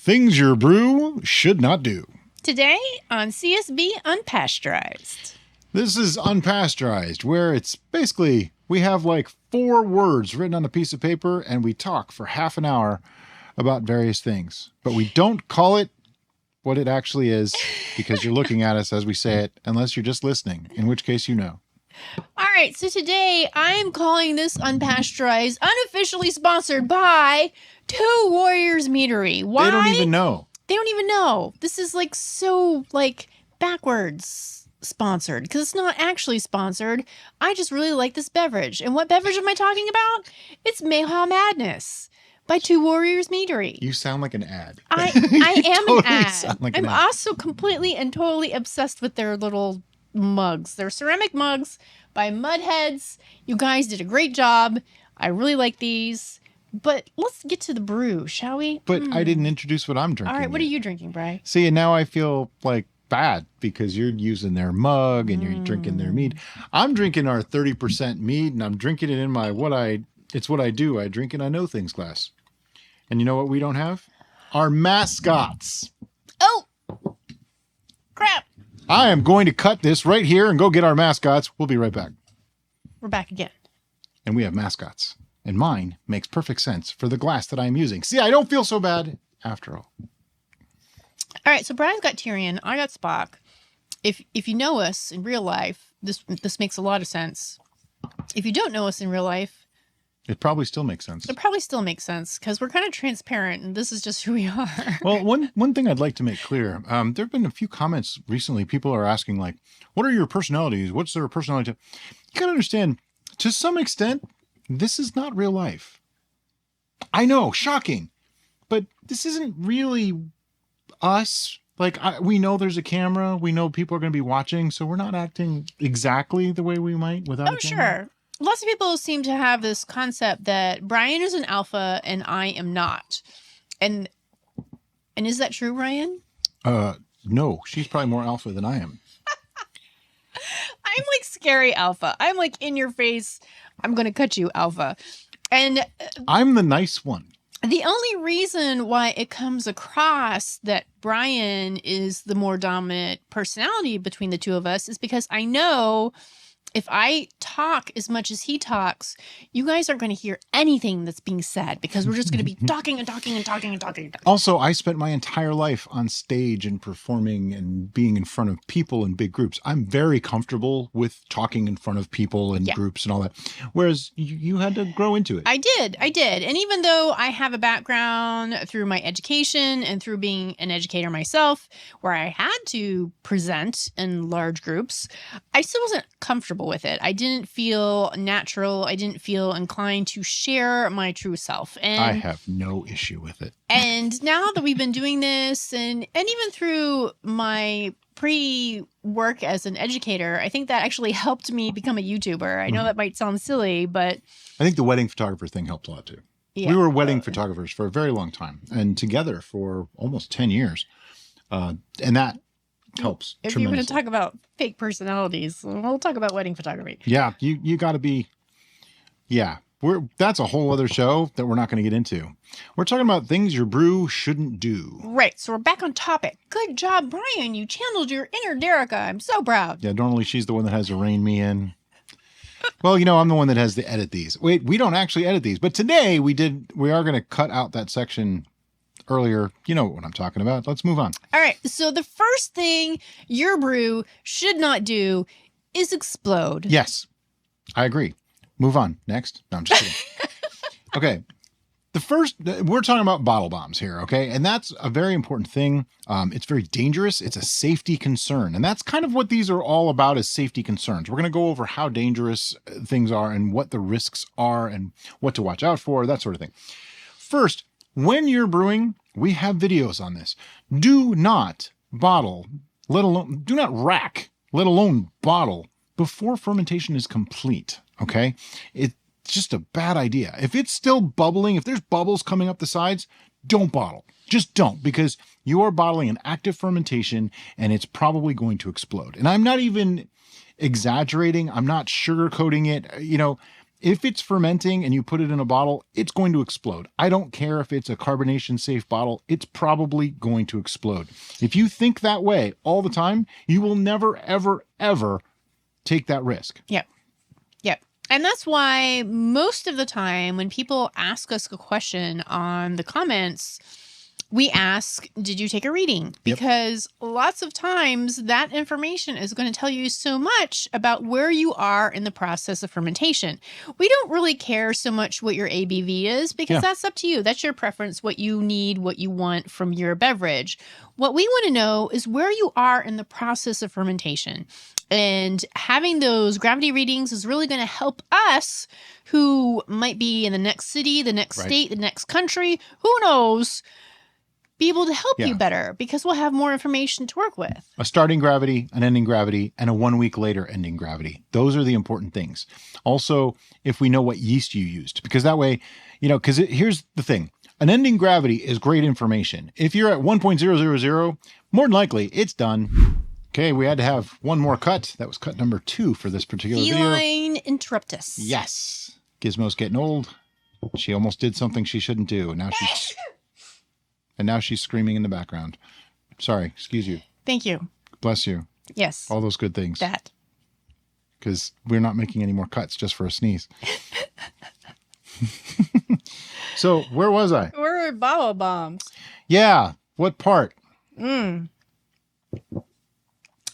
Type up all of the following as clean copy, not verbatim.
Things your brew should not do. Today on CSB Unpasteurized. This is Unpasteurized, where it's basically, we have like 4 words written on a piece of paper and we talk for half an hour about various things. But we don't call it what it actually is because you're looking at us as we say it, unless you're just listening, in which case you know. All right, so today I'm calling this Unpasteurized, unofficially sponsored by Two Warriors Meadery. Why? They don't even know. They don't even know. This is so backwards sponsored because it's not actually sponsored. I just really like this beverage. And what beverage am I talking about? It's Mayhaw Madness by Two Warriors Meadery. You sound like an ad. I am totally an ad. Sound like I'm an ad. also completely and totally obsessed with their little mugs. They're ceramic mugs by Mudheads. You guys did a great job. I really like these. But let's get to the brew, shall we? But I didn't introduce what I'm drinking. All right, what yet. are you drinking, Bri? See, and now I feel like bad because you're using their mug and you're drinking their mead. I'm drinking our 30% mead and I'm drinking it in my it's what I do. I drink and I know things glass. And you know what we don't have? Our mascots. Oh, crap. I am going to cut this right here and go get our mascots. We'll be right back. We're back again. And we have mascots. And mine makes perfect sense for the glass that I'm using. See, I don't feel so bad after all. All right, so Brian's got Tyrion. I got Spock. If you know us in real life, this makes a lot of sense. If you don't know us in real life, It probably still makes sense. it probably still makes sense because we're kind of transparent and this is just who we are. Well, one thing I'd like to make clear, there have been a few comments recently. People are asking, like, what are your personalities? What's their personality? You got to understand, to some extent, this is not real life. I know, shocking, but this isn't really us. Like, we know there's a camera. We know people are going to be watching, so we're not acting exactly the way we might without a camera. Sure. Lots of people seem to have this concept that Brian is an alpha and I am not. And is that true, Brian? No, she's probably more alpha than I am. I'm like scary alpha. I'm like in your face. I'm going to cut you alpha. And I'm the nice one. the only reason why it comes across that Brian is the more dominant personality between the two of us is because I know if I talk as much as he talks, you guys aren't going to hear anything that's being said because we're just going to be talking and talking and talking and talking and talking. Also, I spent my entire life on stage and performing and being in front of people in big groups. I'm very comfortable with talking in front of people and groups and all that. Whereas you had to grow into it. I did. And even though I have a background through my education and through being an educator myself, where I had to present in large groups, I still wasn't comfortable with it. I didn't feel natural. I didn't feel inclined to share my true self. And I have no issue with it. And now that we've been doing this and even through my pre-work as an educator, I think that actually helped me become a YouTuber. I know that might sound silly, but I think the wedding photographer thing helped a lot too. yeah, We were wedding photographers for a very long time and together for almost 10 years. And that helps if you're going to tremendously. talk about fake personalities, we'll talk about wedding photography. Yeah, you got to be. Yeah, that's a whole other show that we're not going to get into. We're talking about things your brew shouldn't do. Right, so we're back on topic. Good job, Brian. You channeled your inner Derica. I'm so proud. Yeah, normally she's the one that has to rein me in. Well, I'm the one that has to edit these. Wait, we don't actually edit these, but today we are going to cut out that section earlier. You know what I'm talking about. Let's move on. All right, so the first thing your brew should not do is explode. Yes, I agree. Move on. Next. No, I'm just kidding. Okay. We're talking about bottle bombs here, okay? And that's a very important thing. It's very dangerous. It's a safety concern. And that's kind of what these are all about, is safety concerns. We're going to go over how dangerous things are and what the risks are and what to watch out for, that sort of thing. First, when you're brewing, we have videos on this. Do not bottle, do not rack, let alone bottle before fermentation is complete, okay? It's just a bad idea. If it's still bubbling, if there's bubbles coming up the sides, don't bottle. Just don't, because you are bottling an active fermentation and it's probably going to explode. And I'm not even exaggerating. I'm not sugarcoating it. If it's fermenting and you put it in a bottle, it's going to explode. I don't care if it's a carbonation safe bottle, it's probably going to explode. If you think that way all the time, you will never, ever, ever take that risk. Yep. Yep. And that's why most of the time when people ask us a question on the comments, we ask, did you take a reading? Because lots of times that information is going to tell you so much about where you are in the process of fermentation. We don't really care so much what your ABV is because that's up to you. That's your preference, what you need, what you want from your beverage. What we want to know is where you are in the process of fermentation. And having those gravity readings is really going to help us who might be in the next city, the next state, the next country, who knows, be able to help you better because we'll have more information to work with. A starting gravity, an ending gravity, and a 1 week later ending gravity. Those are the important things. Also, if we know what yeast you used, because that way, because here's the thing. An ending gravity is great information. If you're at 1.000, more than likely it's done. Okay, we had to have one more cut. That was cut number 2 for this particular video. Feline interruptus. Yes. Gizmo's getting old. She almost did something she shouldn't do. And now she's screaming in the background. Sorry, excuse you. Thank you. Bless you. Yes. All those good things. That. Because we're not making any more cuts just for a sneeze. So, where was I? We're at bottle bombs. Yeah. What part?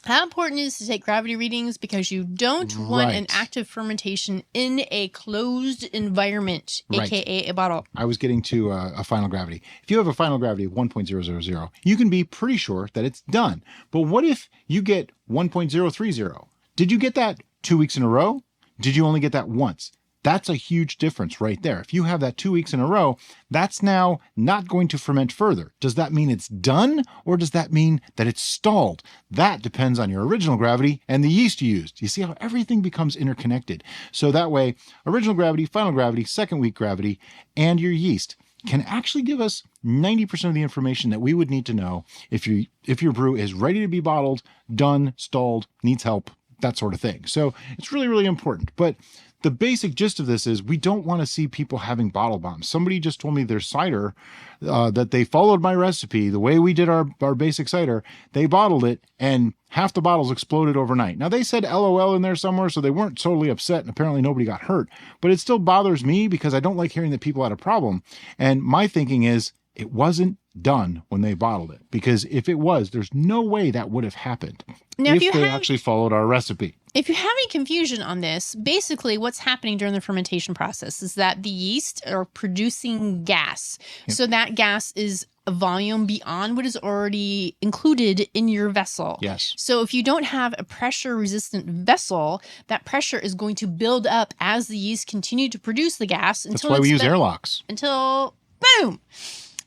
How important it is to take gravity readings because you don't want an active fermentation in a closed environment, aka a bottle. I was getting to a final gravity. If you have a final gravity of 1.000, you can be pretty sure that it's done. But what if you get 1.030? Did you get that 2 weeks in a row? Did you only get that once? That's a huge difference right there. If you have that 2 weeks in a row, that's now not going to ferment further. Does that mean it's done or does that mean that it's stalled? That depends on your original gravity and the yeast you used. You see how everything becomes interconnected. So that way, original gravity, final gravity, second week gravity, and your yeast can actually give us 90% of the information that we would need to know if your brew is ready to be bottled, done, stalled, needs help, that sort of thing. So it's really, really important. But the basic gist of this is we don't want to see people having bottle bombs. Somebody just told me their cider, that they followed my recipe, the way we did our basic cider, they bottled it and half the bottles exploded overnight. Now they said LOL in there somewhere, so they weren't totally upset and apparently nobody got hurt, but it still bothers me because I don't like hearing that people had a problem. And my thinking is it wasn't done when they bottled it, because if it was, there's no way that would have happened if they actually followed our recipe. If you have any confusion on this, basically what's happening during the fermentation process is that the yeast are producing gas. So that gas is a volume beyond what is already included in your vessel. Yes. So if you don't have a pressure resistant vessel, that pressure is going to build up as the yeast continue to produce the gas. That's why we use airlocks. Until boom.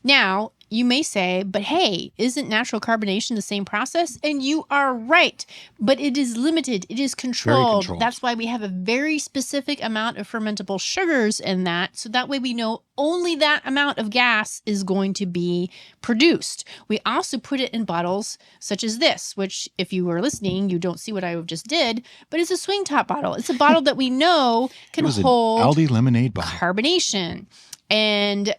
Now, you may say, but hey, isn't natural carbonation the same process? And you are right, but it is limited. It is controlled. That's why we have a very specific amount of fermentable sugars in that. So that way we know only that amount of gas is going to be produced. We also put it in bottles such as this, which if you were listening, you don't see what I just did, but it's a swing top bottle. It's a bottle that we know can hold Aldi lemonade bottle. Carbonation. And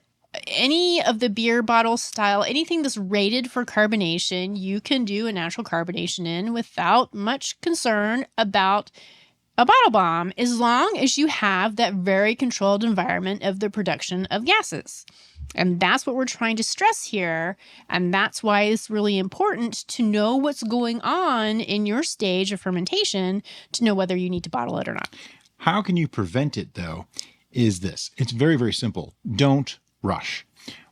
any of the beer bottle style, anything that's rated for carbonation, you can do a natural carbonation in without much concern about a bottle bomb, as long as you have that very controlled environment of the production of gases. And that's what we're trying to stress here. And that's why it's really important to know what's going on in your stage of fermentation to know whether you need to bottle it or not. How can you prevent it, though, is this. It's very, very simple. Don't rush.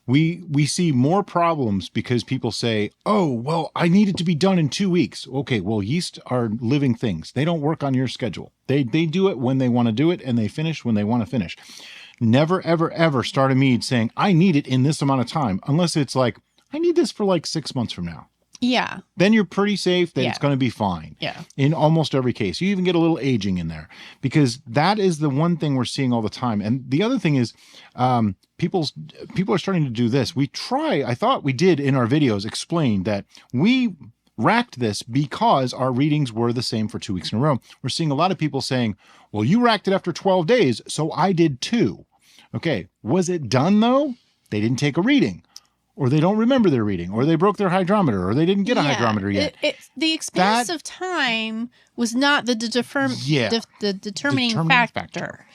We see more problems because people say, oh, well, I need it to be done in 2 weeks. Okay, well, yeast are living things. They don't work on your schedule. They do it when they want to do it, and they finish when they want to finish. Never, ever, ever start a mead saying, I need it in this amount of time, unless it's like, I need this for like 6 months from now. Yeah. Then you're pretty safe that it's going to be fine. Yeah. In almost every case. You even get a little aging in there, because that is the one thing we're seeing all the time. And the other thing is, people are starting to do this. I thought we did in our videos explain that we racked this because our readings were the same for 2 weeks in a row. We're seeing a lot of people saying, well, you racked it after 12 days, so I did too. Okay, was it done though? They didn't take a reading, or they don't remember their reading, or they broke their hydrometer, or they didn't get a hydrometer yet. The expense of time was not the determining factor.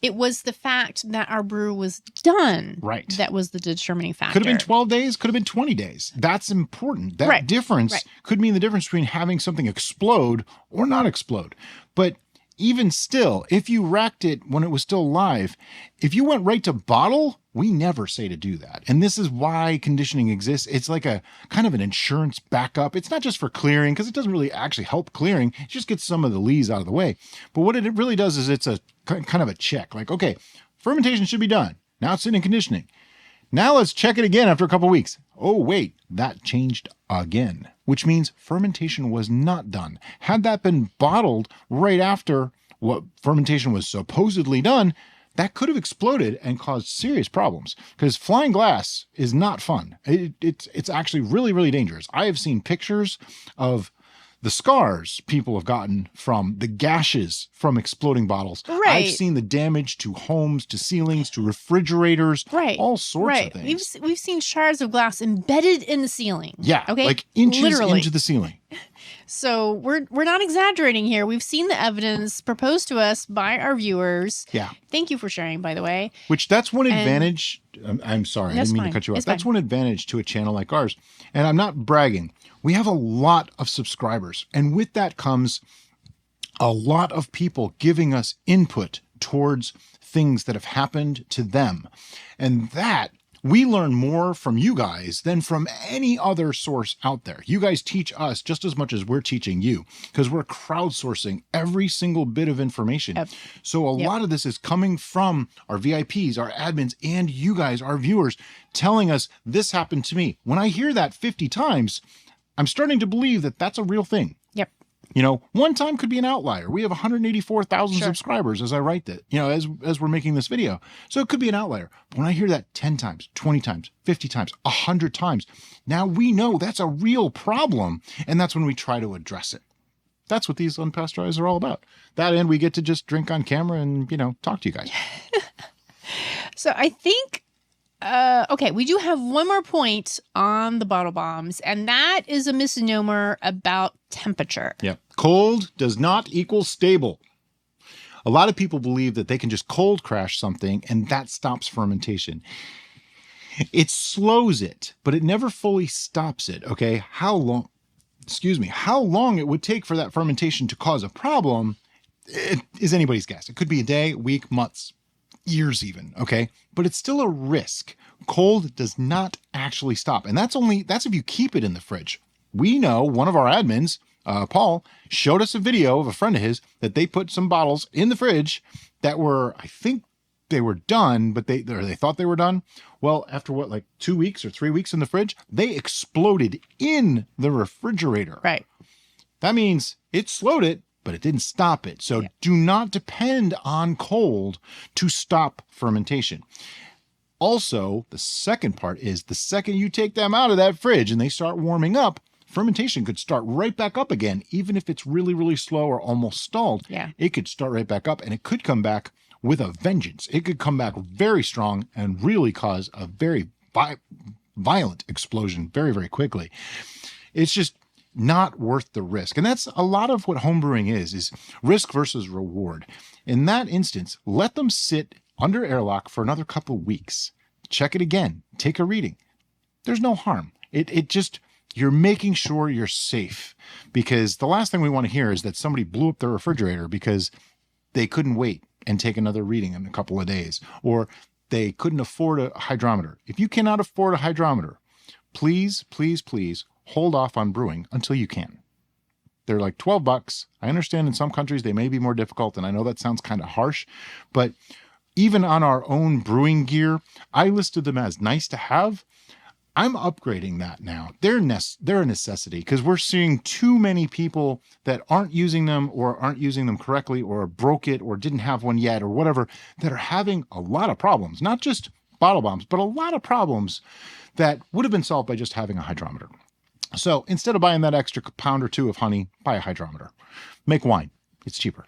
It was the fact that our brew was done. Right. That was the determining factor. Could have been 12 days, could have been 20 days. That's important. That difference could mean the difference between having something explode or not explode. But even still, if you racked it when it was still live, if you went right to bottle, we never say to do that. And this is why conditioning exists. It's like a kind of an insurance backup. It's not just for clearing, because it doesn't really actually help clearing. It just gets some of the lees out of the way. But what it really does is it's a kind of a check. Like, okay, fermentation should be done. Now it's sitting in conditioning. Now let's check it again after a couple of weeks. Oh, wait, that changed again, which means fermentation was not done. Had that been bottled right after what fermentation was supposedly done, that could have exploded and caused serious problems, because flying glass is not fun. It's actually really, really dangerous. I have seen pictures of the scars people have gotten from the gashes from exploding bottles. Right. I've seen the damage to homes, to ceilings, to refrigerators, all sorts of things. We've seen shards of glass embedded in the ceiling. Yeah, okay? like inches Literally. into the ceiling. So we're not exaggerating here. We've seen the evidence proposed to us by our viewers. Yeah. Thank you for sharing, by the way. Which that's one advantage. I'm sorry, I didn't mean to cut you off. That's one advantage to a channel like ours. And I'm not bragging. We have a lot of subscribers. And with that comes a lot of people giving us input towards things that have happened to them. And that we learn more from you guys than from any other source out there. You guys teach us just as much as we're teaching you, because we're crowdsourcing every single bit of information. So a lot of this is coming from our VIPs, our admins, and you guys, our viewers, telling us this happened to me. When I hear that 50 times, I'm starting to believe that that's a real thing. Yep. You know, one time could be an outlier. We have 184,000 subscribers as I write that, you know, as we're making this video. So it could be an outlier. But when I hear that 10 times, 20 times, 50 times, 100 times, now we know that's a real problem. And that's when we try to address it. That's what these Unpasteurized are all about. That, and we get to just drink on camera and, you know, talk to you guys. So I think, okay, we do have one more point on the bottle bombs, and that is a misnomer about temperature. Yeah. Cold does not equal stable. A lot of people believe that they can just cold crash something and that stops fermentation. It slows it, but it never fully stops it. Okay. How long it would take for that fermentation to cause a problem is anybody's guess. It could be a day, week, months, years even. Okay. But it's still a risk. Cold does not actually stop. And that's if you keep it in the fridge. We know one of our admins, Paul, showed us a video of a friend of his that they put some bottles in the fridge that were, I think they were done, but they thought they were done. Well, after what, like 2 weeks or 3 weeks in the fridge, they exploded in the refrigerator. Right. That means it slowed it, but it didn't stop it. So do not depend on cold to stop fermentation. Also, the second part is the second you take them out of that fridge and they start warming up, fermentation could start right back up again, even if it's really, really slow or almost stalled. Yeah. It could start right back up, and it could come back with a vengeance. It could come back very strong and really cause a very violent explosion very, very quickly. It's just not worth the risk. And that's a lot of what homebrewing is risk versus reward. In that instance, let them sit under airlock for another couple of weeks. Check it again. Take a reading. There's no harm. It just, you're making sure you're safe, because the last thing we want to hear is that somebody blew up their refrigerator because they couldn't wait and take another reading in a couple of days, or they couldn't afford a hydrometer. If you cannot afford a hydrometer, please, please, please hold off on brewing until you can. They're like $12. I understand in some countries they may be more difficult, and I know that sounds kind of harsh, but even on our own brewing gear, I listed them as nice to have. I'm upgrading that now. They're a necessity, because we're seeing too many people that aren't using them or aren't using them correctly or broke it or didn't have one yet or whatever, that are having a lot of problems, not just bottle bombs, but a lot of problems that would have been solved by just having a hydrometer. So instead of buying that extra pound or two of honey, buy a hydrometer. Make wine. It's cheaper.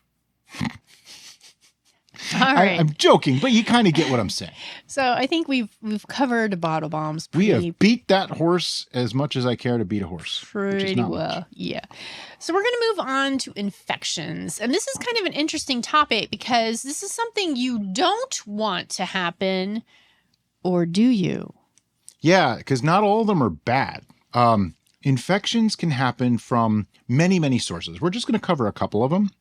All right. I'm joking, but you kind of get what I'm saying. So I think we've covered bottle bombs We have beat that horse as much as I care to beat a horse. pretty well. Much. Yeah. So we're going to move on to infections. And this is kind of an interesting topic because this is something you don't want to happen, or do you? Yeah, because not all of them are bad. Infections can happen from many, many sources. We're just going to cover a couple of them.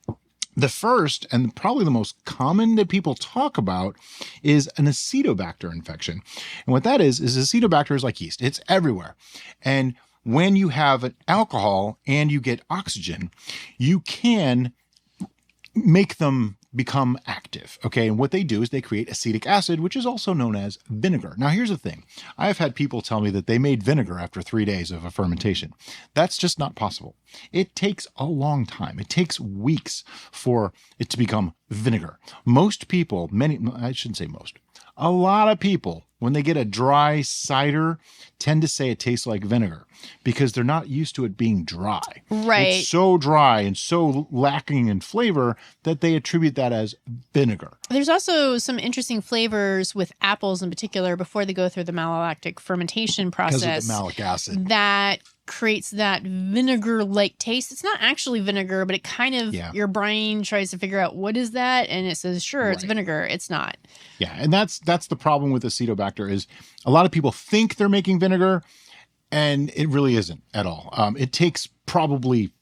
The first, and probably the most common that people talk about, is an acetobacter infection. And what that is acetobacter is like yeast. It's everywhere. And when you have an alcohol and you get oxygen, you can make them become active. Okay. And what they do is they create acetic acid, which is also known as vinegar. Now, here's the thing. I've had people tell me that they made vinegar after 3 days of a fermentation. That's just not possible. It takes a long time. It takes weeks for it to become vinegar. Most people, I shouldn't say most, a lot of people, when they get a dry cider, tend to say it tastes like vinegar because they're not used to it being dry. Right. It's so dry and so lacking in flavor that they attribute that as vinegar. There's also some interesting flavors with apples in particular before they go through the malolactic fermentation process. Because of the malic acid. That creates that vinegar-like taste. It's not actually vinegar, but it kind of, your brain tries to figure out what is that, and it says, sure, it's vinegar. It's not. Yeah, and that's the problem with acetobacter is a lot of people think they're making vinegar, and it really isn't at all. It takes probably,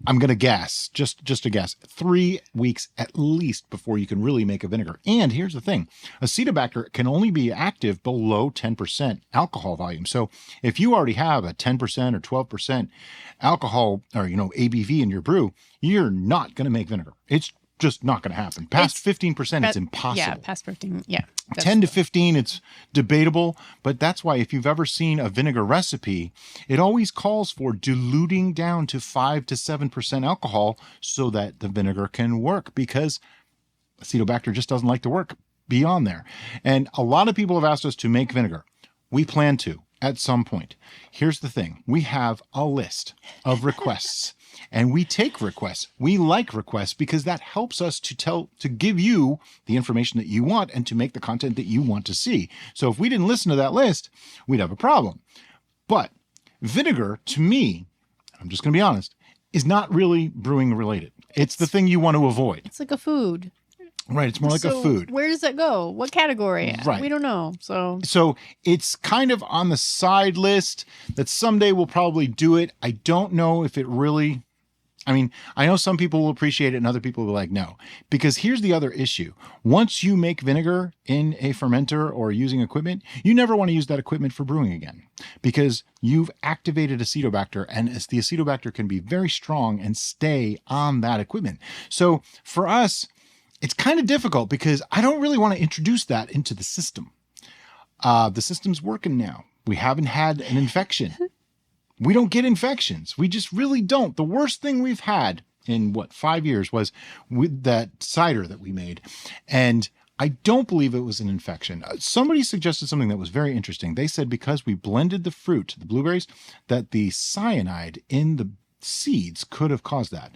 I'm going to guess, just a guess, 3 weeks at least before you can really make a vinegar. And here's the thing. Acetobacter can only be active below 10% alcohol volume. So if you already have a 10% or 12% alcohol or, ABV in your brew, you're not going to make vinegar. It's just not going to happen. Past 15%, it's impossible. Yeah, past 15, yeah. 10 to 15, it's debatable, but that's why if you've ever seen a vinegar recipe, it always calls for diluting down to 5 to 7% alcohol so that the vinegar can work because acetobacter just doesn't like to work beyond there. And a lot of people have asked us to make vinegar. We plan to at some point. Here's the thing. We have a list of requests. And we take requests. We like requests because that helps us to give you the information that you want and to make the content that you want to see. So if we didn't listen to that list, we'd have a problem. But vinegar, to me, I'm just going to be honest, is not really brewing related. It's the thing you want to avoid. It's like a food. Right. It's more like a food. Where does that go? What category? Right. We don't know. So it's kind of on the side list that someday we'll probably do it. I don't know if it really... I know some people will appreciate it and other people will be like, no. Because here's the other issue. Once you make vinegar in a fermenter or using equipment, you never want to use that equipment for brewing again because you've activated acetobacter and the acetobacter can be very strong and stay on that equipment. So for us, it's kind of difficult because I don't really want to introduce that into the system. The system's working now. We haven't had an infection. We don't get infections. We just really don't. The worst thing we've had in 5 years was with that cider that we made. And I don't believe it was an infection. Somebody suggested something that was very interesting. They said because we blended the fruit, the blueberries, that the cyanide in the seeds could have caused that.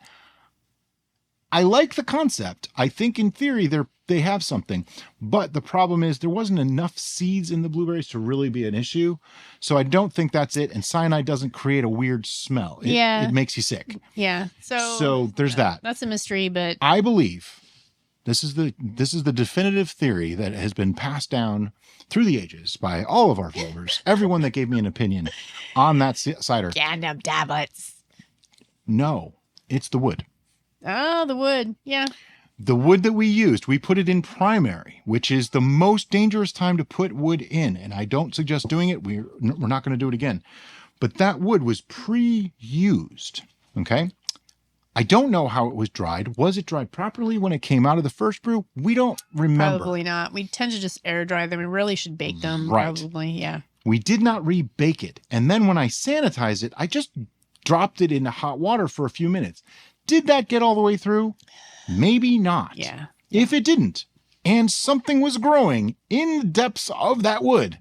I like the concept. I think in theory they have something, but the problem is there wasn't enough seeds in the blueberries to really be an issue. So I don't think that's it. And cyanide doesn't create a weird smell. It makes you sick. Yeah. So there's that. That's a mystery, but I believe this is the definitive theory that has been passed down through the ages by all of our viewers, everyone that gave me an opinion on that cider. Gandam tablets. No, it's the wood. Oh, the wood. Yeah. The wood that we used, we put it in primary, which is the most dangerous time to put wood in. And I don't suggest doing it. We're not going to do it again. But that wood was pre-used. Okay. I don't know how it was dried. Was it dried properly when it came out of the first brew? We don't remember. Probably not. We tend to just air dry them. We really should bake them. Right. Probably. Yeah. We did not re-bake it. And then when I sanitized it, I just dropped it in hot water for a few minutes. Did that get all the way through? Maybe not. Yeah. If it didn't, and something was growing in the depths of that wood,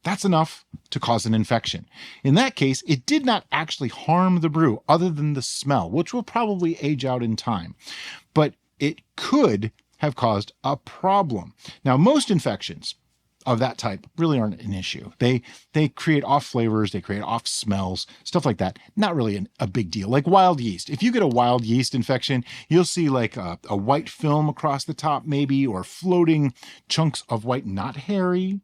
That's enough to cause an infection. In that case, it did not actually harm the brew other than the smell, which will probably age out in time. But it could have caused a problem. Now, most infections of that type really aren't an issue. They create off flavors, they create off smells, stuff like that. Not really a big deal. Like wild yeast. If you get a wild yeast infection, you'll see like a white film across the top maybe, or floating chunks of white, not hairy.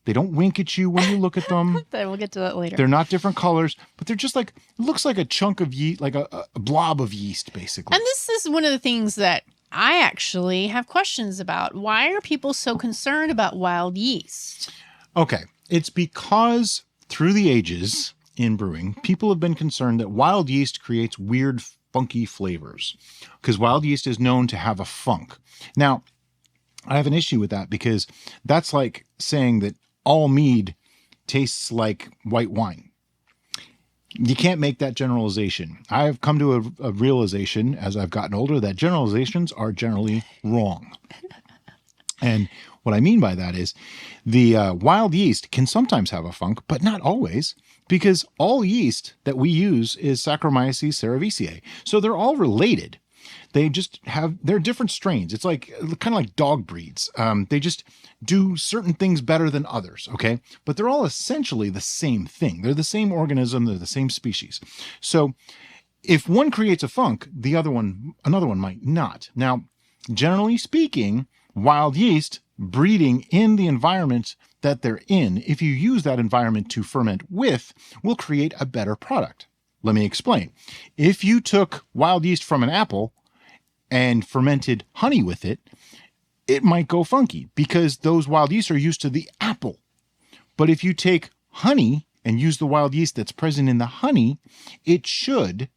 They don't wink at you when you look at them. We'll get to that later. They're not different colors, but they're just like, it looks like a chunk of yeast, like a blob of yeast, basically. And this is one of the things that I actually have questions about. Why are people so concerned about wild yeast? Okay. It's because through the ages in brewing, people have been concerned that wild yeast creates weird, funky flavors, because wild yeast is known to have a funk. Now, I have an issue with that, because that's like saying that all mead tastes like white wine. You can't make that generalization. I've come to a realization as I've gotten older that generalizations are generally wrong. And what I mean by that is the wild yeast can sometimes have a funk, but not always, because all yeast that we use is Saccharomyces cerevisiae. So they're all related. They just they're different strains. It's like kind of like dog breeds. They just do certain things better than others, okay? But they're all essentially the same thing. They're the same organism. They're the same species. So if one creates a funk, another one might not. Now, generally speaking, wild yeast breeding in the environment that they're in, if you use that environment to ferment with, will create a better product. Let me explain. If you took wild yeast from an apple and fermented honey with it, it might go funky because those wild yeast are used to the apple. But if you take honey and use the wild yeast that's present in the honey, it should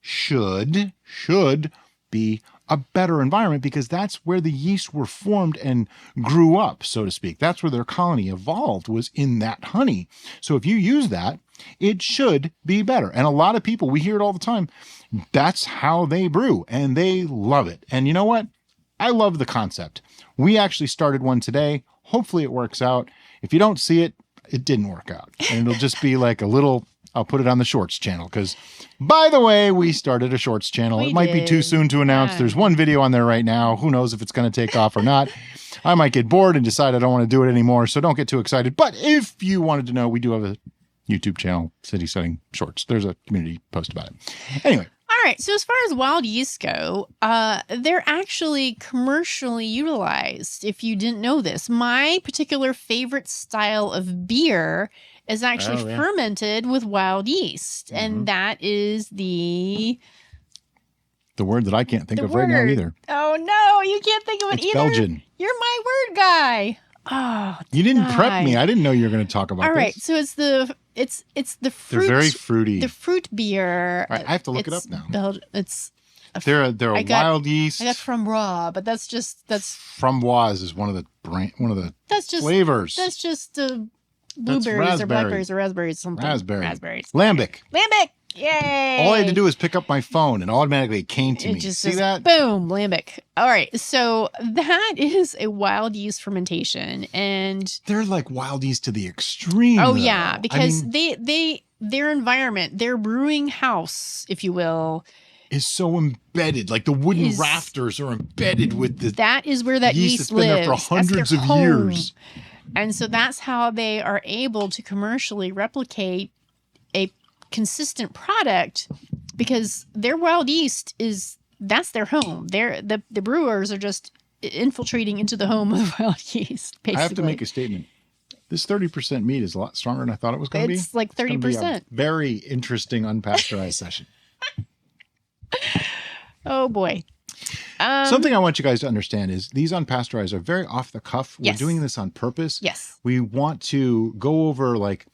be a better environment, because that's where the yeast were formed and grew up, so to speak. That's where their colony evolved, was in that honey. So if you use that, it should be better. And a lot of people, we hear it all the time, that's how they brew and they love it. And you know what? I love the concept. We actually started one today. Hopefully it works out. If you don't see it, it didn't work out. And it'll just be like a little, I'll put it on the shorts channel, because by the way, we started a shorts channel. It might be too soon to announce. Yeah. There's one video on there right now. Who knows if it's going to take off or not. I might get bored and decide I don't want to do it anymore. So don't get too excited. But if you wanted to know, we do have a YouTube channel, City Steading Shorts. There's a community post about it. Anyway. All right. So as far as wild yeast go, they're actually commercially utilized, if you didn't know this. My particular favorite style of beer is actually fermented with wild yeast. Mm-hmm. And that is the word that I can't think of right now either. Oh, no. You can't think of it either. Belgian. You're my word guy. Oh, you didn't prep me. I didn't know you were going to talk about this. All right. So it's the fruit. They're very fruity. The fruit beer. All right, I have to look it up now. They're a wild yeast. I got Framboise, but that's Framboise is one of the flavors. That's just blueberries or blackberries or raspberries, something. Raspberries. Lambic. Yay! All I had to do was pick up my phone and automatically it came to me. See that? Boom, lambic. All right, so that is a wild yeast fermentation, and they're like wild yeast to the extreme. Oh, yeah, because their environment, their brewing house, if you will, is so embedded. Like the wooden rafters are embedded with the. That is where that yeast lives. Been there for hundreds of years. And so that's how they are able to commercially replicate a consistent product, because their wild yeast that's their home. The brewers are just infiltrating into the home of wild yeast, basically. I have to make a statement. This 30% mead is a lot stronger than I thought it was going to be. It's like 30%. Very interesting unpasteurized session. Oh boy. Something I want you guys to understand is these unpasteurized are very off the cuff. We're Yes. doing this on purpose. Yes. We want to go over like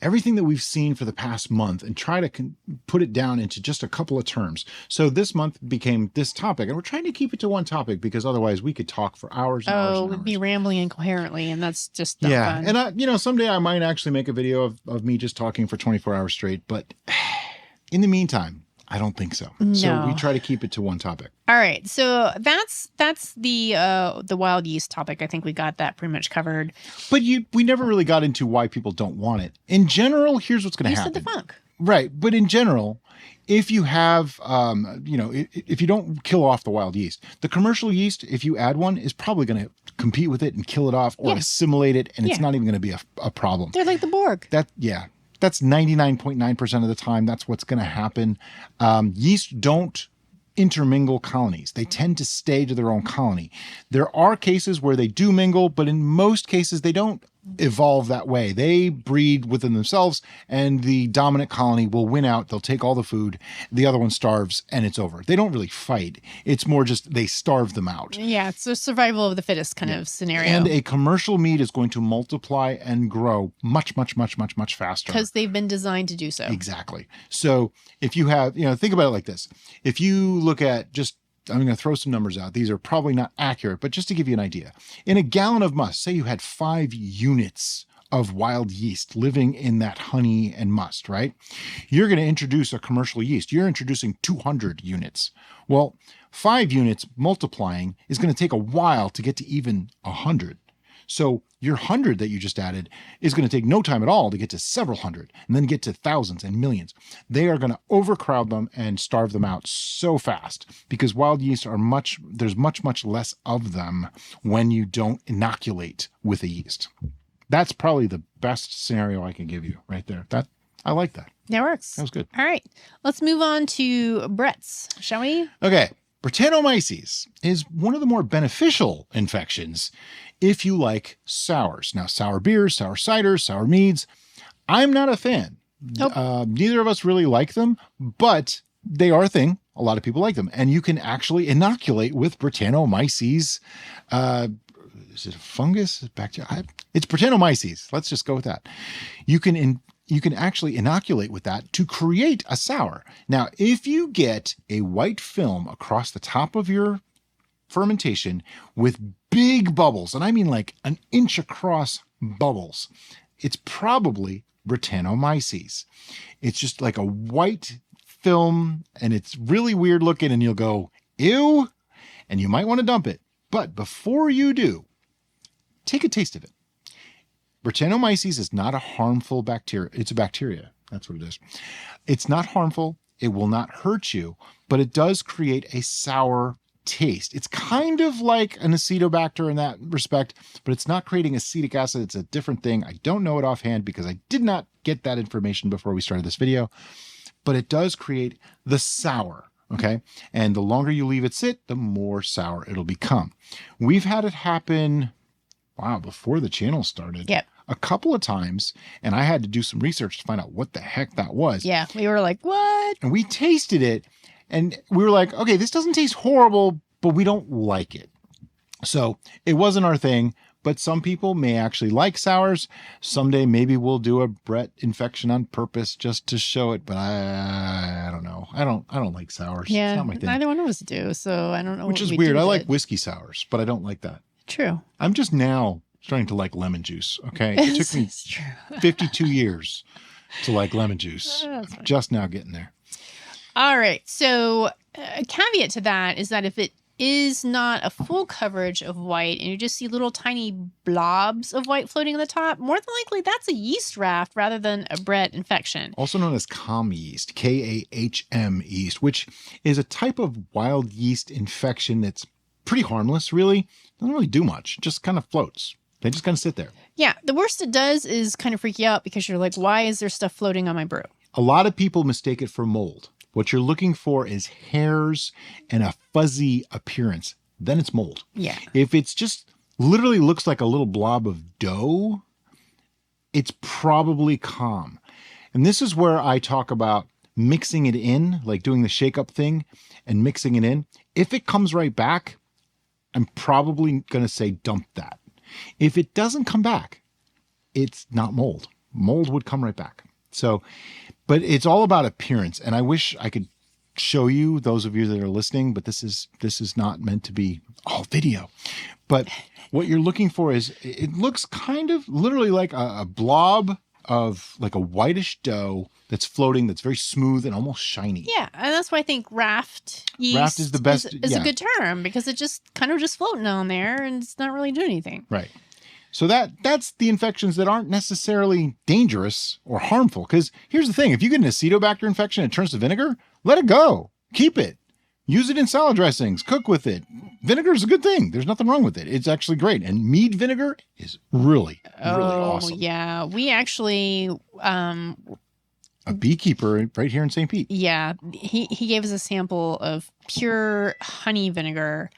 everything that we've seen for the past month and try to put it down into just a couple of terms. So this month became this topic, and we're trying to keep it to one topic, because otherwise we could talk for hours and hours and hours. We'd be rambling incoherently, and that's just not fun. And someday I might actually make a video of me just talking for 24 hours straight. But in the meantime, I don't think so. No. So we try to keep it to one topic. All right. So that's the wild yeast topic. I think we got that pretty much covered. But we never really got into why people don't want it. In general, here's what's going to happen. You said the funk. Right. But in general, if you have, if you don't kill off the wild yeast, the commercial yeast, if you add one, is probably going to compete with it and kill it off or assimilate it. And it's not even going to be a problem. They're like the Borg. That's 99.9% of the time. That's what's going to happen. Yeast don't intermingle colonies. They tend to stay to their own colony. There are cases where they do mingle, but in most cases, they don't evolve that way. They breed within themselves and the dominant colony will win out. They'll take all the food. The other one starves and it's over. They don't really fight. It's more just they starve them out. Yeah, it's a survival of the fittest kind of scenario. And a commercial mead is going to multiply and grow much, much, much, much, much faster. Because they've been designed to do so. Exactly. So if you have, think about it like this. If you look at I'm going to throw some numbers out. These are probably not accurate, but just to give you an idea. In a gallon of must, say you had 5 units of wild yeast living in that honey and must, right? You're going to introduce a commercial yeast. You're introducing 200 units. Well, 5 units multiplying is going to take a while to get to even 100. So your 100 that you just added is going to take no time at all to get to several hundred and then get to thousands and millions. They are going to overcrowd them and starve them out so fast because wild yeast there's much, much less of them when you don't inoculate with a yeast. That's probably the best scenario I can give you right there. I like that. That works. That was good. All right. Let's move on to Brett's, shall we? Okay. Brettanomyces is one of the more beneficial infections if you like sours. Now, sour beers, sour ciders, sour meads, I'm not a fan. Nope. Neither of us really like them, but they are a thing. A lot of people like them. And you can actually inoculate with Brettanomyces. Is it a fungus? Bacteria? It's Brettanomyces. Let's just go with that. You can actually inoculate with that to create a sour. Now, if you get a white film across the top of your fermentation with big bubbles, and I mean like an inch across bubbles, it's probably Brettanomyces. It's just like a white film and it's really weird looking and you'll go, ew, and you might want to dump it. But before you do, take a taste of it. Brettanomyces is not a harmful bacteria. It's a bacteria. That's what it is. It's not harmful. It will not hurt you, but it does create a sour taste. It's kind of like an acetobacter in that respect, but it's not creating acetic acid. It's a different thing. I don't know it offhand because I did not get that information before we started this video, but it does create the sour. Okay. And the longer you leave it sit, the more sour it'll become. We've had it happen, before the channel started. Yep. A couple of times, and I had to do some research to find out what the heck that was. Yeah, we were like, what? And we tasted it, and we were like, okay, this doesn't taste horrible, but we don't like it. So it wasn't our thing, but some people may actually like sours. Someday maybe we'll do a Brett infection on purpose just to show it, but I don't know. I don't like sours. Yeah, it's not my thing. neither one of us do, so I don't know. Which is weird. I like whiskey sours, but I don't like that. True. I'm just now starting to like lemon juice. Okay. It took me 52 years to like lemon juice. Just now getting there. All right. So a caveat to that is that if it is not a full coverage of white and you just see little tiny blobs of white floating on the top, more than likely that's a yeast raft rather than a Brett infection. Also known as Kahm yeast, Kahm yeast, which is a type of wild yeast infection that's pretty harmless, really. Doesn't really do much. Just kind of floats. They just kind of sit there. Yeah. The worst it does is kind of freak you out because you're like, why is there stuff floating on my brew? A lot of people mistake it for mold. What you're looking for is hairs and a fuzzy appearance. Then it's mold. Yeah. If it's just literally looks like a little blob of dough, it's probably Kahm. And this is where I talk about mixing it in, like doing the shake up thing and mixing it in. If it comes right back, I'm probably going to say dump that. If it doesn't come back, it's not mold. Mold would come right back. So, but it's all about appearance. And I wish I could show you, those of you that are listening, but this is not meant to be all video. But what you're looking for is, it looks kind of literally like a blob of like a whitish dough that's floating, that's very smooth and almost shiny. Yeah, and that's why I think raft yeast Raft is the best. is a good term, because it just kind of just floating on there and it's not really doing anything. Right. So that's the infections that aren't necessarily dangerous or harmful. Because here's the thing. If you get an acetobacter infection and it turns to vinegar, let it go. Keep it. Use it in salad dressings. Cook with it. Vinegar is a good thing. There's nothing wrong with it. It's actually great. And mead vinegar is really awesome. Yeah. We actually... a beekeeper right here in St. Pete. Yeah. He gave us a sample of pure honey vinegar.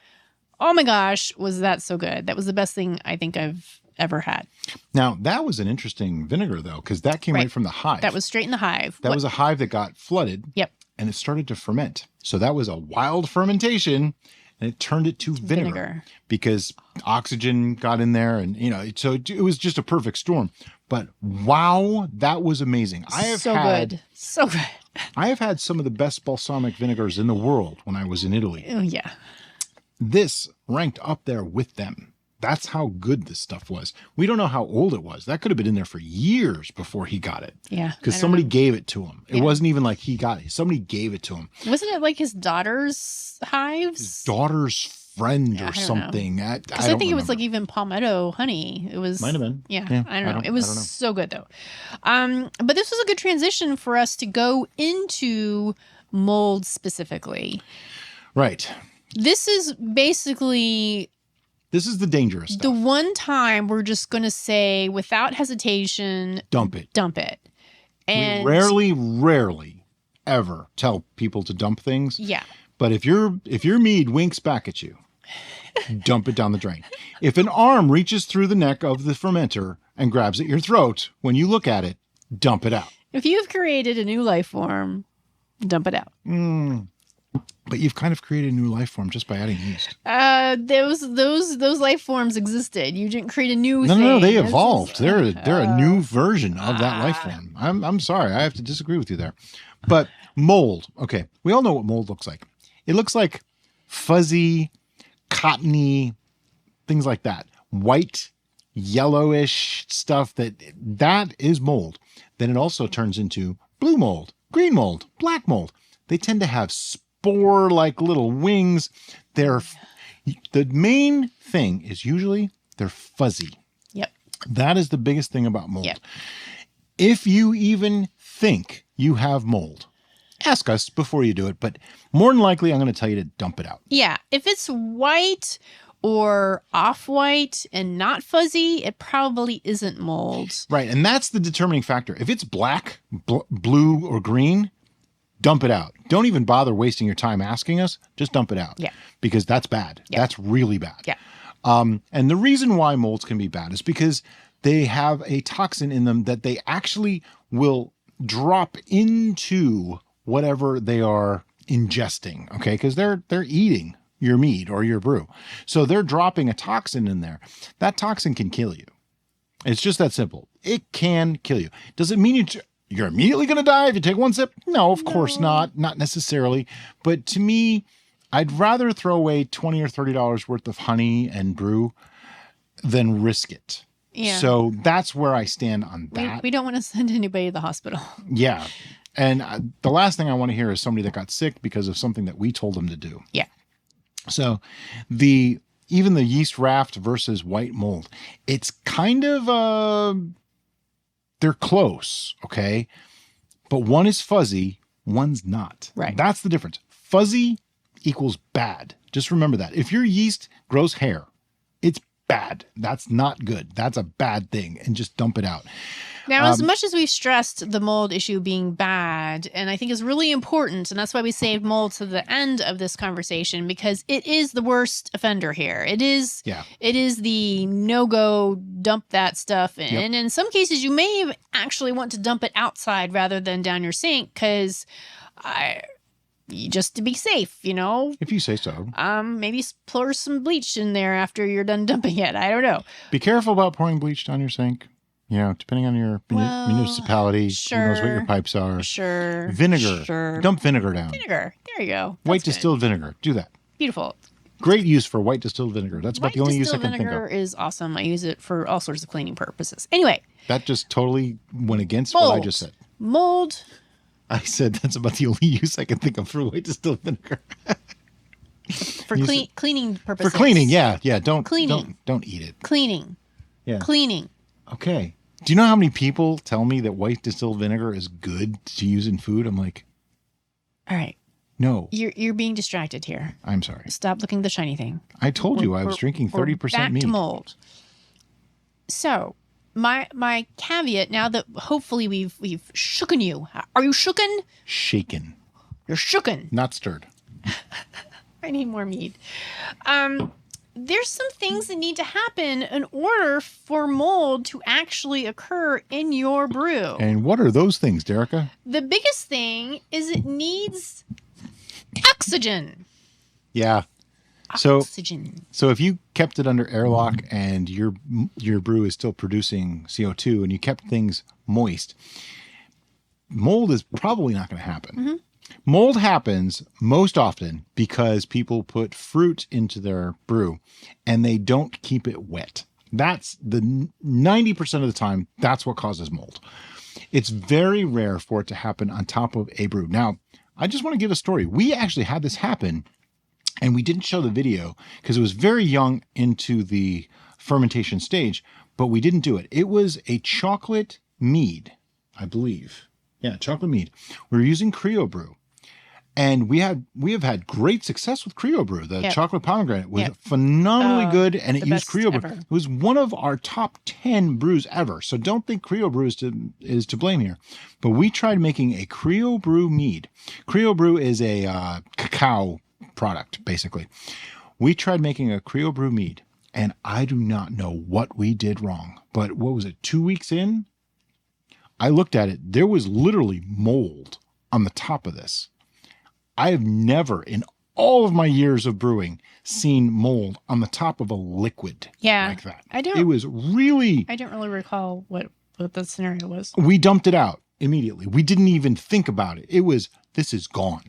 Oh my gosh, was that so good. That was the best thing I think I've ever had. Now, that was an interesting vinegar, though, because that came right from the hive. That was straight in the hive. That was a hive that got flooded. Yep. And it started to ferment. So that was a wild fermentation, and it turned it to vinegar because oxygen got in there, and so it was just a perfect storm. But wow, that was amazing. So good. I have had some of the best balsamic vinegars in the world when I was in Italy. Oh yeah. This ranked up there with them. That's how good this stuff was. We don't know how old it was. That could have been in there for years before he got it. Yeah. Because somebody gave it to him. It wasn't even like he got it. Somebody gave it to him. Wasn't it like his daughter's hives? His daughter's friend or something. I think it was like even palmetto honey. It was. Might have been. Yeah. I don't know. It was so good though. But this was a good transition for us to go into mold specifically. Right. This is basically... This is the dangerous stuff. The one time we're just going to say, without hesitation... Dump it. Dump it. And we rarely ever tell people to dump things. Yeah. But if your mead winks back at you, dump it down the drain. If an arm reaches through the neck of the fermenter and grabs at your throat, when you look at it, dump it out. If you've created a new life form, dump it out. But you've kind of created a new life form just by adding yeast. Those life forms existed. You didn't create a new thing. No, they evolved. They're a new version of that life form. I'm sorry, I have to disagree with you there. But mold, okay, we all know what mold looks like. It looks like fuzzy, cottony, things like that. White, yellowish stuff that is mold. Then it also turns into blue mold, green mold, black mold. They tend to have spore-like little wings. The main thing is usually they're fuzzy. Yep. That is the biggest thing about mold. Yep. If you even think you have mold, ask us before you do it. But more than likely, I'm going to tell you to dump it out. Yeah. If it's white or off-white and not fuzzy, it probably isn't mold. Right. And that's the determining factor. If it's black, blue, or green, dump it out. Don't even bother wasting your time asking us. Just dump it out. Yeah. Because that's bad. Yeah. That's really bad. Yeah. And the reason why molds can be bad is because they have a toxin in them that they actually will drop into whatever they are ingesting. Okay. Because they're eating your mead or your brew. So they're dropping a toxin in there. That toxin can kill you. It's just that simple. It can kill you. Does it mean you're immediately going to die if you take one sip? No, of course not. Not necessarily. But to me, I'd rather throw away $20 or $30 worth of honey and brew than risk it. Yeah. So that's where I stand on that. We don't want to send anybody to the hospital. Yeah. And the last thing I want to hear is somebody that got sick because of something that we told them to do. Yeah. So even the yeast raft versus white mold, it's kind of they're close, okay? But one is fuzzy, one's not. Right. That's the difference. Fuzzy equals bad. Just remember that. If your yeast grows hair, it's bad. That's not good. That's a bad thing, and just dump it out. Now, as much as we've stressed the mold issue being bad, and I think is really important, and that's why we saved mold to the end of this conversation, because it is the worst offender here. It is the no-go, dump that stuff in. Yep. And in some cases, you may actually want to dump it outside rather than down your sink, because just to be safe, If you say so. Maybe pour some bleach in there after you're done dumping it. I don't know. Be careful about pouring bleach down your sink. Depending on your municipality, sure, who knows what your pipes are. Sure. Vinegar. Sure. Dump vinegar down. Vinegar. There you go. White distilled vinegar. Do that. Beautiful. Great use for white distilled vinegar. That's about White the only use I distilled can think vinegar of. is awesome. I use it for all sorts of cleaning purposes. Anyway, That just totally went against mold. what I just said. Mold. I said that's about the only use I can think of for white distilled vinegar. For cleaning purposes. For cleaning, yeah. Don't eat it. Cleaning. Yeah. Cleaning. Okay. Do you know how many people tell me that white distilled vinegar is good to use in food? I'm like, all right. no. You're being distracted here. I'm sorry. Stop looking at the shiny thing. I told you I was drinking 30% back mead. to mold. So my caveat, now that hopefully we've shooken you. Are you shooken? Shaken. You're shooken. Not stirred. I need more mead. There's some things that need to happen in order for mold to actually occur in your brew. And what are those things, Derica? The biggest thing is it needs oxygen. Yeah. So Oxygen. So if you kept it under airlock and your brew is still producing CO2 and you kept things moist, mold is probably not going to happen. Mm-hmm. Mold happens most often because people put fruit into their brew and they don't keep it wet. That's the 90% of the time, that's what causes mold. It's very rare for it to happen on top of a brew. Now, I just want to give a story. We actually had this happen and we didn't show the video because it was very young into the fermentation stage, but we didn't do it. It was a chocolate mead, I believe. Yeah, chocolate mead. We were using Creo Brew. And we have had great success with Creo Brew. The chocolate pomegranate was phenomenally good, and it used Creo Brew. It was one of our top 10 brews ever. So don't think Creo Brew is to blame here. But we tried making a Creo Brew mead. Creo Brew is a cacao product, basically. We tried making a Creo Brew mead, and I do not know what we did wrong. But what was it, 2 weeks in? I looked at it. There was literally mold on the top of this. I have never, in all of my years of brewing, seen mold on the top of a liquid like that. I don't really recall what the scenario was. We dumped it out immediately. We didn't even think about it. It was, this is gone.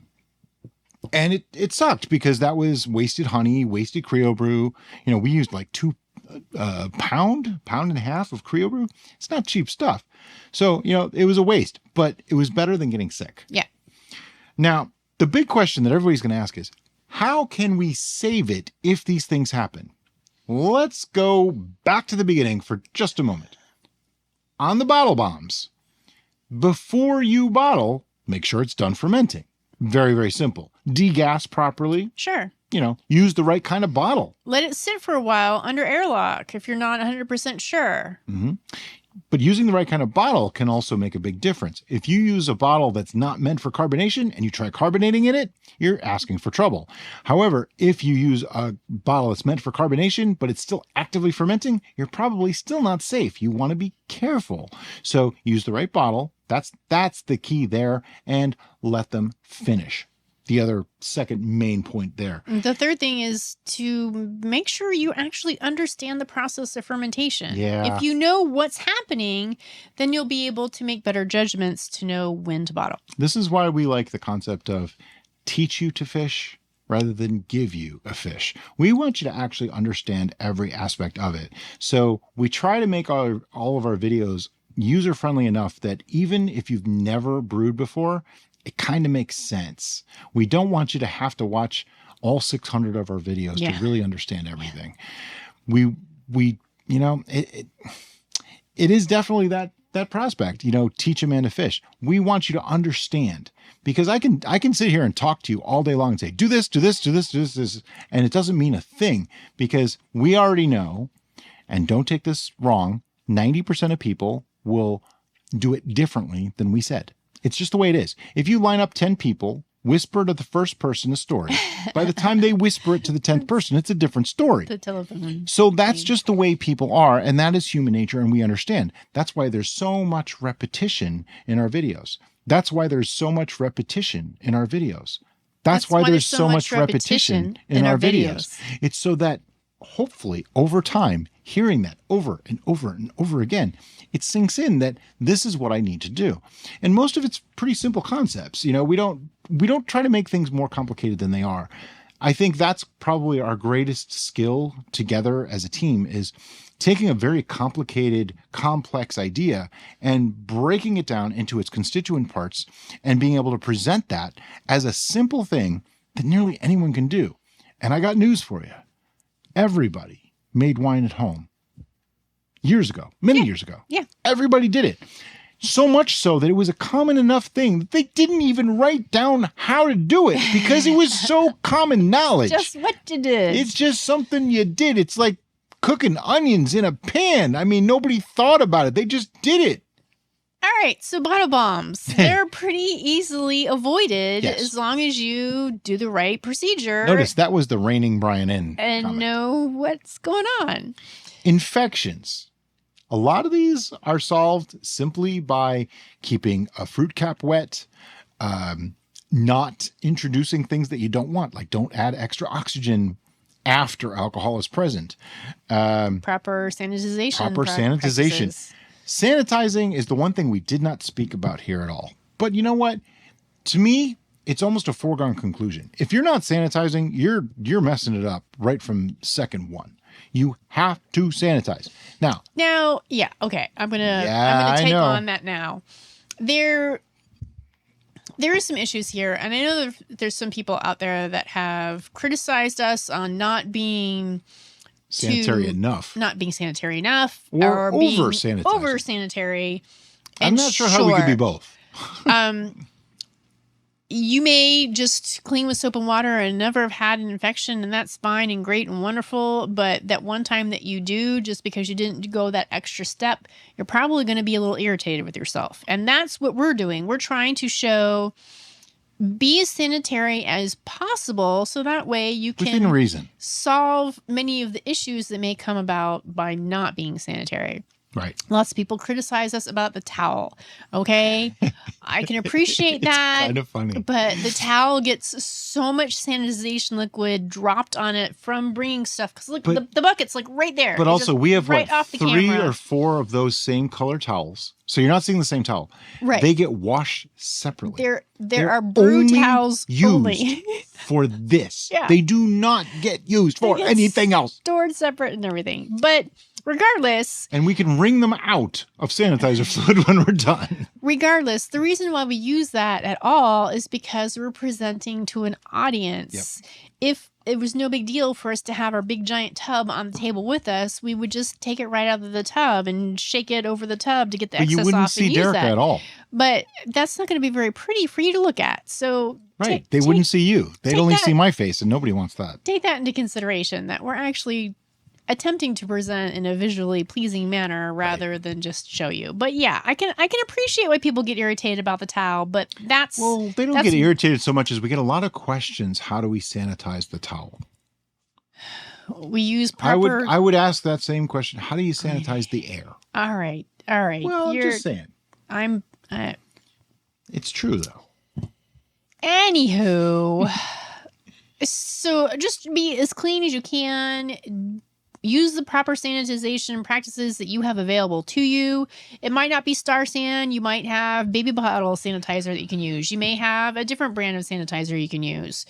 And it sucked because that was wasted honey, wasted Creo Brew. You know, we used like pound and a half of Creo Brew. It's not cheap stuff. So, you know, it was a waste, but it was better than getting sick. Yeah. Now, the big question that everybody's going to ask is, how can we save it if these things happen? Let's go back to the beginning for just a moment. On the bottle bombs, before you bottle, make sure it's done fermenting. Very, very simple. Degas properly. Sure. You know, use the right kind of bottle. Let it sit for a while under airlock if you're not 100% sure. Mm-hmm. But using the right kind of bottle can also make a big difference. If you use a bottle that's not meant for carbonation and you try carbonating in it, you're asking for trouble. However, if you use a bottle that's meant for carbonation, but it's still actively fermenting, you're probably still not safe. You want to be careful. So use the right bottle. That's the key there, and let them finish. The other second main point there. The third thing is to make sure you actually understand the process of fermentation. Yeah. If you know what's happening, then you'll be able to make better judgments to know when to bottle. This is why we like the concept of teach you to fish rather than give you a fish. We want you to actually understand every aspect of it. So we try to make all of our videos user-friendly enough that even if you've never brewed before, it kind of makes sense. We don't want you to have to watch all 600 of our videos to really understand everything. We you know, it is definitely that prospect, you know, teach a man to fish. We want you to understand, because I can sit here and talk to you all day long and say, do this, do this, do this, do this, and it doesn't mean a thing, because we already know, and don't take this wrong, 90% of people will do it differently than we said. It's just the way it is. If you line up 10 people, whisper to the first person a story, by the time they whisper it to the 10th person, it's a different story. The telephone. So that's just the way people are, and that is human nature, and we understand. That's why there's so much repetition in our videos. That's why there's so much repetition in our videos. That's why there's so much repetition in our videos. It's so that hopefully over time, hearing that over and over and over again, it sinks in that this is what I need to do. And most of it's pretty simple concepts. You know, we don't try to make things more complicated than they are. I think that's probably our greatest skill together as a team is taking a very complicated, complex idea and breaking it down into its constituent parts and being able to present that as a simple thing that nearly anyone can do. And I got news for you. Everybody made wine at home years ago, many years ago. Yeah. Everybody did it. So much so that it was a common enough thing that they didn't even write down how to do it because it was so common knowledge. Just what you did. It's just something you did. It's like cooking onions in a pan. I mean, nobody thought about it. They just did it. All right. So bottle bombs, they're pretty easily avoided as long as you do the right procedure. Notice that was the reining Brian in and comment. know what's going on. Infections. A lot of these are solved simply by keeping a fruit cap wet, not introducing things that you don't want, like don't add extra oxygen after alcohol is present. Proper sanitization. Practices. Sanitizing is the one thing we did not speak about here at all. But you know what? To me, it's almost a foregone conclusion. If you're not sanitizing, you're messing it up right from second one. You have to sanitize. Now, yeah, okay. I'm gonna take on that now. There is some issues here, and I know there's some people out there that have criticized us on not being sanitary enough, or being over sanitary. I'm not sure how we could be both. You may just clean with soap and water and never have had an infection, and that's fine and great and wonderful. But that one time that you do, just because you didn't go that extra step, you're probably going to be a little irritated with yourself. And that's what we're doing. We're trying to show, be as sanitary as possible, so that way you can solve many of the issues that may come about by not being sanitary. Right. Lots of people criticize us about the towel. Okay. I can appreciate that. It's kind of funny. But the towel gets so much sanitization liquid dropped on it from bringing stuff. Because look, the bucket's like right there. But also we have right off the 3 camera. or 4 of those same color towels. So you're not seeing the same towel. Right. They get washed separately. There are Brew towels only for this. Yeah. They do not get used for anything else. Stored separate and everything. But regardless. And we can wring them out of sanitizer fluid when we're done. Regardless, the reason why we use that at all is because we're presenting to an audience. Yep. If it was no big deal for us to have our big giant tub on the table with us, we would just take it right out of the tub and shake it over the tub to get the excess off. You wouldn't see Derek at all. But that's not going to be very pretty for you to look at. So they wouldn't see you. They'd only see my face, and nobody wants that. Take that into consideration, that we're actually attempting to present in a visually pleasing manner rather than just show you. But yeah, I can appreciate why people get irritated about the towel, but that's... Well, they don't get irritated so much as we get a lot of questions. How do we sanitize the towel? We use proper... I would ask that same question. How do you sanitize the air? All right. Well, I'm just saying. It's true, though. Anywho... So just be as clean as you can. Use the proper sanitization practices that you have available to you. It might not be Star San. You might have baby bottle sanitizer that you can use. You may have a different brand of sanitizer you can use.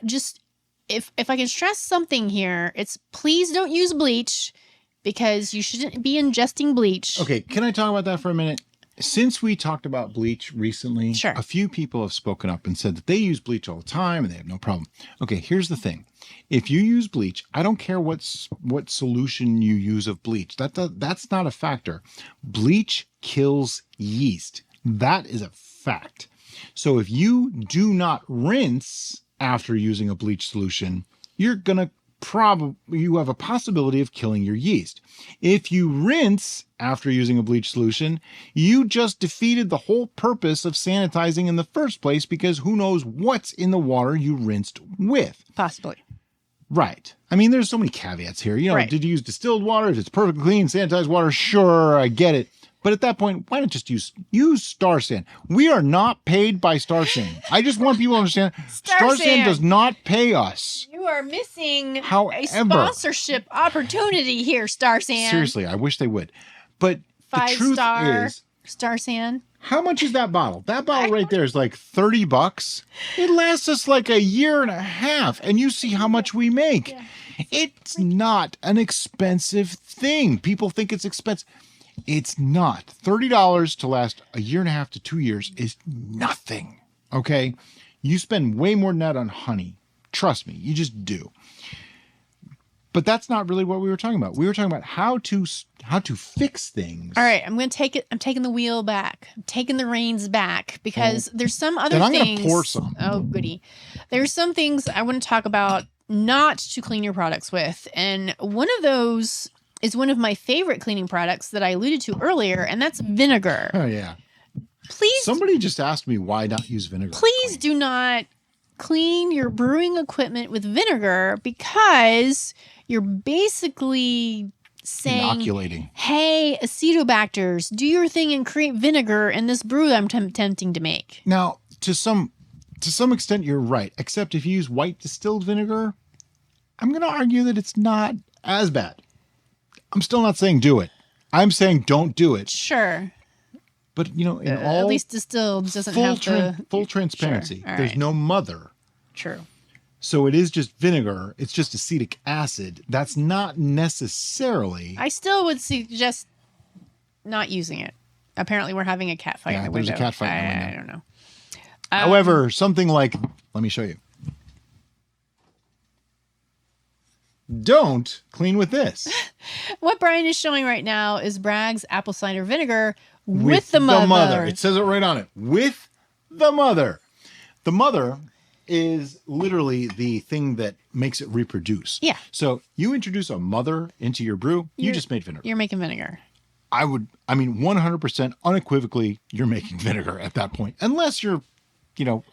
Just if I can stress something here, it's please don't use bleach because you shouldn't be ingesting bleach. Okay, can I talk about that for a minute? Since we talked about bleach recently, sure. A few people have spoken up and said that they use bleach all the time and they have no problem. Okay, here's the thing. If you use bleach, I don't care what solution you use of bleach. That's not a factor. Bleach kills yeast. That is a fact. So if you do not rinse after using a bleach solution, you're going to you have a possibility of killing your yeast. If you rinse after using a bleach solution, you just defeated the whole purpose of sanitizing in the first place because who knows what's in the water you rinsed with. Possibly. Right. I mean, there's so many caveats here. You know, Did you use distilled water? If it's perfectly clean, sanitized water, sure, I get it. But at that point, why not just use Star San? We are not paid by Star San. I just want people to understand Star San does not pay us. You are missing a sponsorship opportunity here, Star San. Seriously, I wish they would. But the truth is, Star San. How much is that bottle? That bottle right there is like $30. It lasts us like a year and a half. And you see how much we make. Yeah. It's not an expensive thing. People think it's expensive. It's not. $30 to last a year and a half to 2 years is nothing. Okay? You spend way more than that on honey. Trust me, you just do. But that's not really what we were talking about. We were talking about how to fix things. All right, I'm going to take it. I'm taking the wheel back. I'm taking the reins back because there's some other then I'm things. going to pour some. Oh, goody. There's some things I want to talk about not to clean your products with. And one of those is one of my favorite cleaning products that I alluded to earlier, and that's vinegar. Oh, yeah. Please. Somebody just asked me why not use vinegar. Please do not clean your brewing equipment with vinegar because you're basically saying, inoculating. Hey, acetobacters, do your thing and create vinegar in this brew I'm attempting to make. Now, to some extent, you're right. Except if you use white distilled vinegar, I'm going to argue that it's not as bad. I'm still not saying do it. I'm saying don't do it. Sure. But, in all... At least distilled doesn't have full transparency. Sure. There's no mother. True. So it is just vinegar. It's just acetic acid. That's not necessarily... I still would suggest not using it. Apparently, we're having a cat fight in the window. There's a cat fight in the window. I don't know. However, something like... Let me show you. Don't clean with this. What Brian is showing right now is Bragg's apple cider vinegar with the mother. It says it right on it. With the mother. The mother is literally the thing that makes it reproduce. Yeah. So you introduce a mother into your brew, you just made vinegar. You're making vinegar. 100% unequivocally, you're making vinegar at that point. Unless you're,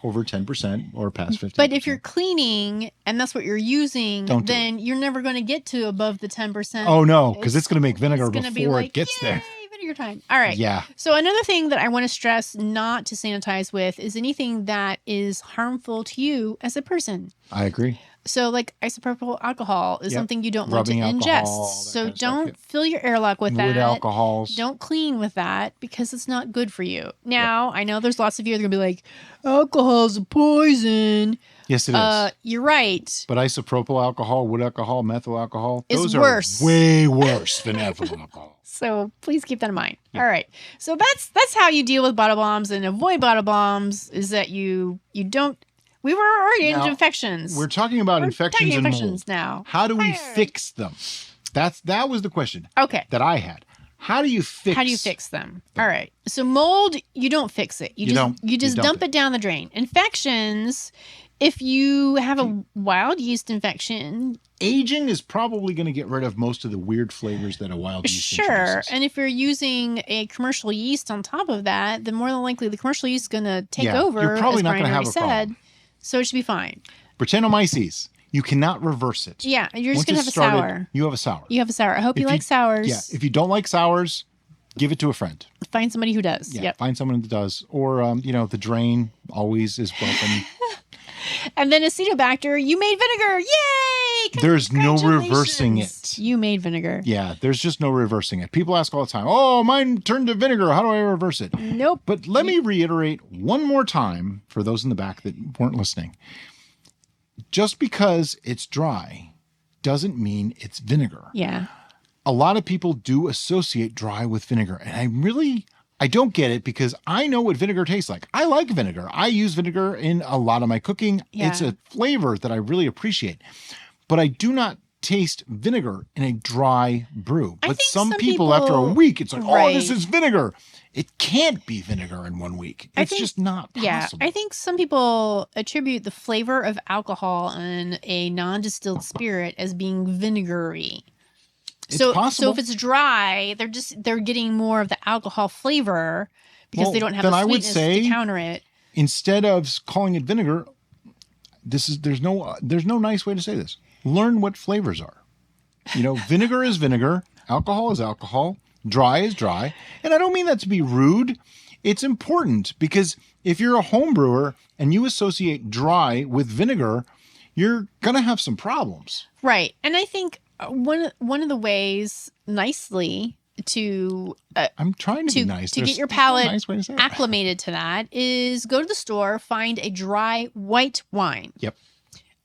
over 10% or past 50%. But if you're cleaning and that's what you're using, then you're never going to get to above the 10%. Oh, no, because it's going to make vinegar before be like, it gets there. Vinegar time. All right. Yeah. So another thing that I want to stress not to sanitize with is anything that is harmful to you as a person. I agree. So like isopropyl alcohol is something you don't Rubbing want to alcohol, ingest. So don't fill your airlock with that. Wood alcohols. Don't clean with that because it's not good for you. Now, I know there's lots of you that are going to be like, alcohol's a poison. Yes, it is. You're right. But isopropyl alcohol, wood alcohol, methyl alcohol, those worse. are way worse than ethyl alcohol. So please keep that in mind. Yeah. All right. So that's how you deal with bottle bombs and avoid bottle bombs is that you don't. We were already into infections. We're talking about infections and mold. Now. How do we fix them? That was the question. Okay. That I had. How do you fix them? All right. So mold, you don't fix it. You just dump it down the drain. Infections, if you have a wild yeast infection, aging is probably going to get rid of most of the weird flavors that a wild yeast introduces. And if you're using a commercial yeast on top of that, then more than likely the commercial yeast is going to take over. You're probably not going to have a problem. So it should be fine. Brettanomyces, you cannot reverse it. Yeah, you're just going to have a sour. You have a sour. You have a sour. I hope you like sours. Yeah, if you don't like sours, give it to a friend. Find somebody who does. Yeah, find someone who does. Or, the drain always is welcome. And then acetobacter, you made vinegar. Yay! There's no reversing it. You made vinegar. Yeah, there's just no reversing it. People ask all the time, oh, mine turned to vinegar. How do I reverse it? Nope. But let me reiterate one more time for those in the back that weren't listening. Just because it's dry doesn't mean it's vinegar. Yeah. A lot of people do associate dry with vinegar. And I don't get it because I know what vinegar tastes like. I like vinegar. I use vinegar in a lot of my cooking. Yeah. It's a flavor that I really appreciate. But I do not taste vinegar in a dry brew. But some people, after a week, it's like, oh, this is vinegar. It can't be vinegar in 1 week. It's just not possible. Yeah, I think some people attribute the flavor of alcohol in a non-distilled spirit as being vinegary. It's possible. So if it's dry, they're getting more of the alcohol flavor because they don't have the sweetness to counter it. Instead of calling it vinegar, there's no nice way to say this. Learn what flavors are. Vinegar is vinegar, alcohol is alcohol, dry is dry. And I don't mean that to be rude. It's important because if you're a home brewer and you associate dry with vinegar, you're going to have some problems. Right. And I think one of the ways nicely I'm trying to be nice. To There's get your no palate nice way to say it. acclimated to that is go to the store, find a dry white wine. Yep.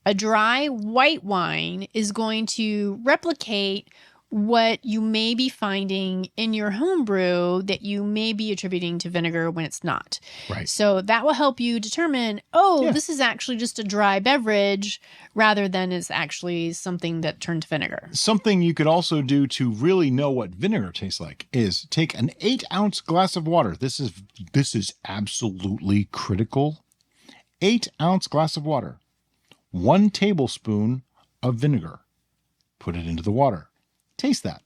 A dry white wine is going to replicate what you may be finding in your home brew that you may be attributing to vinegar when it's not. Right. So that will help you determine, this is actually just a dry beverage rather than it's actually something that turned to vinegar. Something you could also do to really know what vinegar tastes like is take an 8-ounce glass of water. This is absolutely critical. 8-ounce glass of water. 1 tablespoon of vinegar. Put it into the water. Taste that.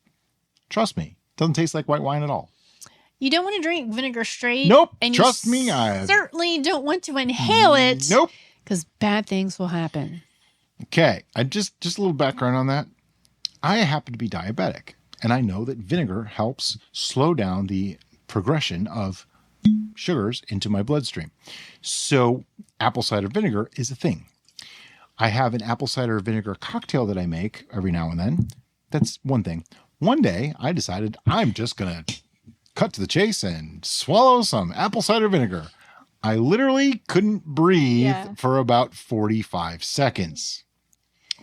Trust me. Doesn't taste like white wine at all. You don't want to drink vinegar straight. Nope. And Trust you me. I certainly don't want to inhale it. Nope. Because bad things will happen. Okay. I just a little background on that. I happen to be diabetic, and I know that vinegar helps slow down the progression of sugars into my bloodstream. So apple cider vinegar is a thing. I have an apple cider vinegar cocktail that I make every now and then. That's one thing. One day I decided I'm just going to cut to the chase and swallow some apple cider vinegar. I literally couldn't breathe for about 45 seconds.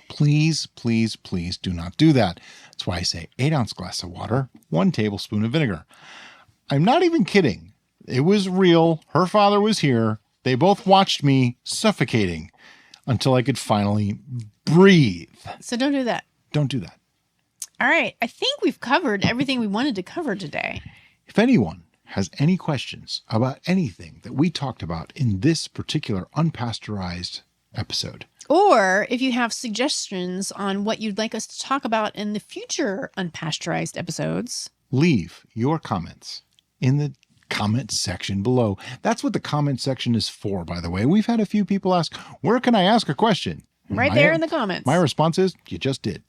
Please, please, please do not do that. That's why I say 8-ounce glass of water, 1 tablespoon of vinegar. I'm not even kidding. It was real. Her father was here. They both watched me suffocating until I could finally breathe. So don't do that. Don't do that. All right. I think we've covered everything we wanted to cover today. If anyone has any questions about anything that we talked about in this particular unpasteurized episode, or if you have suggestions on what you'd like us to talk about in the future unpasteurized episodes, leave your comments in the comment section below. That's what the comment section is for, by the way. We've had a few people ask, where can I ask a question? Right there in the comments. My response is, you just did.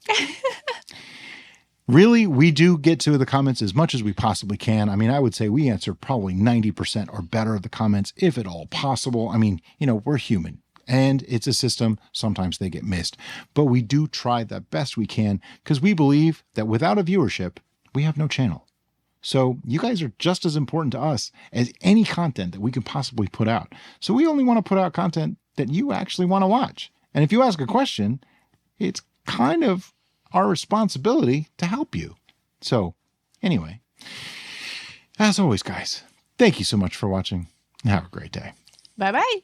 Really, we do get to the comments as much as we possibly can. I mean, I would say we answer probably 90% or better of the comments, if at all possible. I mean, we're human and it's a system. Sometimes they get missed, but we do try the best we can because we believe that without a viewership, we have no channel. So you guys are just as important to us as any content that we can possibly put out. So we only want to put out content that you actually want to watch. And if you ask a question, it's kind of our responsibility to help you. So anyway, as always, guys, thank you so much for watching and have a great day. Bye-bye.